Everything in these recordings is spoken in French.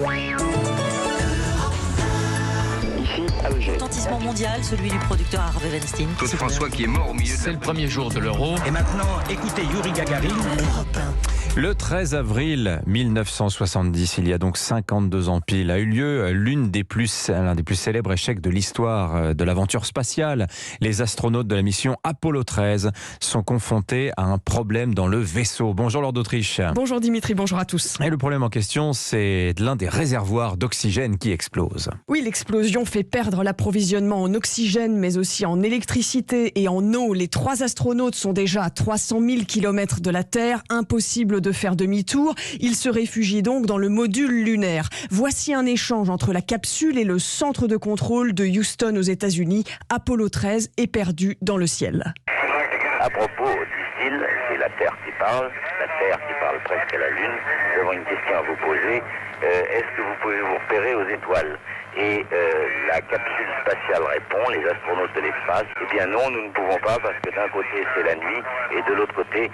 Ici, Alger. Retentissement mondial, celui du producteur Harvey Weinstein. Claude François qui est mort au milieu de C'est le premier jour de l'Euro. Et maintenant, écoutez Yuri Gagarin. Le 13 avril 1970, il y a donc 52 ans pile, a eu lieu l'un des plus célèbres échecs de l'histoire de l'aventure spatiale. Les astronautes de la mission Apollo 13 sont confrontés à un problème dans le vaisseau. Bonjour Lord d'Autriche. Bonjour Dimitri, bonjour à tous. Et le problème en question, c'est l'un des réservoirs d'oxygène qui explose. Oui, l'explosion fait perdre l'approvisionnement en oxygène, mais aussi en électricité et en eau. Les 3 astronautes sont déjà à 300 000 km de la Terre. Impossible de faire demi-tour. Ils se réfugient donc dans le module lunaire. Voici un échange entre la capsule et le centre de contrôle de Houston aux États-Unis. Apollo 13 est perdu dans le ciel. À propos, dit-il, c'est la Terre qui parle presque à la Lune. Nous avons une question à vous poser. Est-ce que vous pouvez vous repérer aux étoiles ? Et la capsule spatiale répond, les astronautes de l'espace, eh bien non, nous ne pouvons pas parce que d'un côté c'est la nuit et de l'autre côté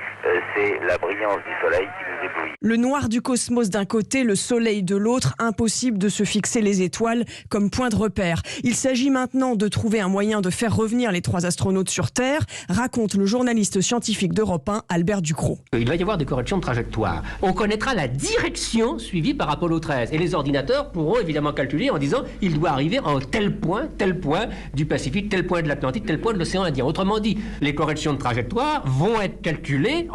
c'est la brillance du soleil qui nous éblouit. Le noir du cosmos d'un côté, le soleil de l'autre, impossible de se fixer les étoiles comme point de repère. Il s'agit maintenant de trouver un moyen de faire revenir les 3 astronautes sur Terre, raconte le journaliste scientifique d'Europe 1, Albert Ducrot. Il va y avoir des corrections de trajectoire. On connaîtra la direction suivie par Apollo 13 et les ordinateurs pourront évidemment calculer en disant il doit arriver en tel point du Pacifique, tel point de l'Atlantique, tel point de l'océan Indien. Autrement dit, les corrections de trajectoire vont être calculées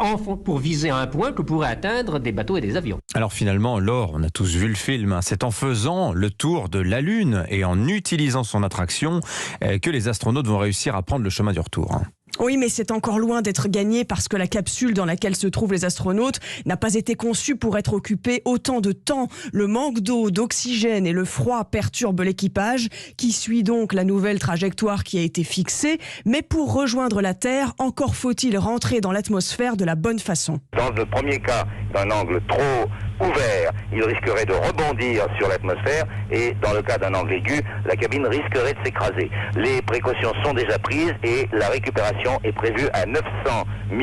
pour viser un point que pourraient atteindre des bateaux et des avions. Alors finalement, Laure, on a tous vu le film, c'est en faisant le tour de la Lune et en utilisant son attraction que les astronautes vont réussir à prendre le chemin du retour. Oui, mais c'est encore loin d'être gagné parce que la capsule dans laquelle se trouvent les astronautes n'a pas été conçue pour être occupée autant de temps. Le manque d'eau, d'oxygène et le froid perturbent l'équipage qui suit donc la nouvelle trajectoire qui a été fixée. Mais pour rejoindre la Terre, encore faut-il rentrer dans l'atmosphère de la bonne façon. Dans le premier cas, d'un angle trop ouvert, il risquerait de rebondir sur l'atmosphère et dans le cas d'un angle aigu, la cabine risquerait de s'écraser. Les précautions sont déjà prises et la récupération est prévue à 900 000,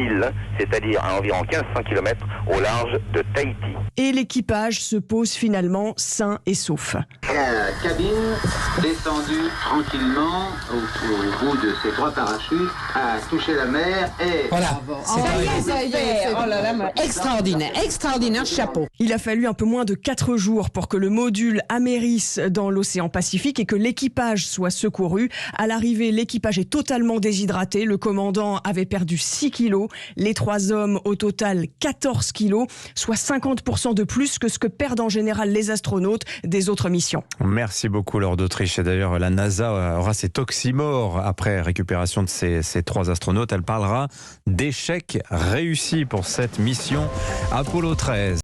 c'est-à-dire à environ 1500 km au large de Tahiti. Et l'équipage se pose finalement sain et sauf. La cabine descendue tranquillement au bout de ses 3 parachutes a touché la mer et... Voilà, ça y est. Oh là là, extraordinaire, chapeau. Il a fallu un peu moins de 4 jours pour que le module amérisse dans l'océan Pacifique et que l'équipage soit secouru. À l'arrivée, l'équipage est totalement déshydraté. Le commandant avait perdu 6 kilos. Les 3 hommes, au total 14 kilos, soit 50% de plus que ce que perdent en général les astronautes des autres missions. Merci beaucoup Lord d'Autriche. Et d'ailleurs, la NASA aura cet oxymore après récupération de ces 3 astronautes. Elle parlera d'échec réussi pour cette mission Apollo 13.